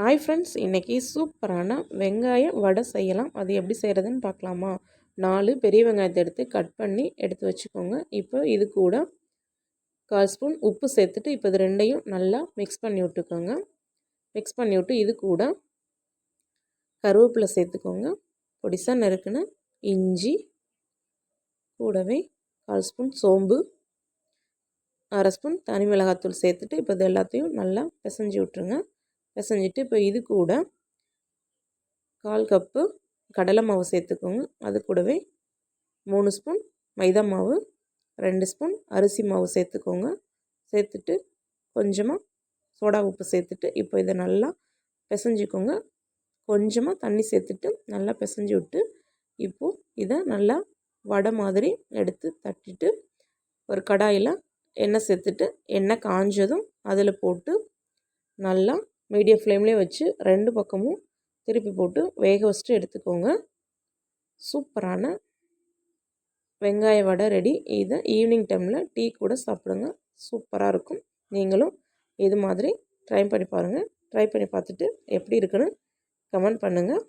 Hi friends, இன்றைக்கி சூப்பரான வெங்காய வடை செய்யலாம். அது எப்படி செய்கிறதுன்னு பார்க்கலாமா? 4 பெரிய வெங்காயத்தை எடுத்து கட் பண்ணி எடுத்து வச்சுக்கோங்க. இப்போ இது கூட 1/4 ஸ்பூன் உப்பு சேர்த்துட்டு இப்போ இது ரெண்டையும் நல்லா மிக்ஸ் பண்ணி விட்டுக்கோங்க. மிக்ஸ் பண்ணி விட்டு இது கூட கருவேப்பிலை சேர்த்துக்கோங்க. பொடிசாக நறுக்குன இஞ்சி, கூடவே 1/4 ஸ்பூன் சோம்பு, 1/2 ஸ்பூன் தனி மிளகாத்தூள் சேர்த்துட்டு இப்போ இது எல்லாத்தையும் நல்லா பிசைஞ்சு விட்ருங்க. பிசைஞ்சிட்டு இப்போ இது கூட 1/4 கப்பு கடலை மாவு சேர்த்துக்கோங்க. அது கூடவே 3 ஸ்பூன் மைதா மாவு, 2 ஸ்பூன் அரிசி மாவு சேர்த்துக்கோங்க. சேர்த்துட்டு கொஞ்சமாக சோடா உப்பு சேர்த்துட்டு இப்போ இதை நல்லா பிசைஞ்சிக்கோங்க. கொஞ்சமாக தண்ணி சேர்த்துட்டு நல்லா பிசைஞ்சு விட்டு இப்போது இதை நல்லா வடை மாதிரி எடுத்து தட்டிட்டு ஒரு கடாயில் எண்ணெய் சேர்த்துட்டு எண்ணெய் காஞ்சதும் அதில் போட்டு நல்லா மீடியம் ஃப்ளேம்லேயே வச்சு 2 பக்கமும் திருப்பி போட்டு வேக வச்சுட்டு எடுத்துக்கோங்க. சூப்பரான வெங்காய வடை ரெடி. இதை ஈவினிங் டைமில் டீ கூட சாப்பிடுங்க. சூப்பராக இருக்கும். நீங்களும் இது மாதிரி ட்ரை பண்ணி பாருங்கள். ட்ரை பண்ணி பார்த்துட்டு எப்படி இருக்குன்னு கமெண்ட் பண்ணுங்கள்.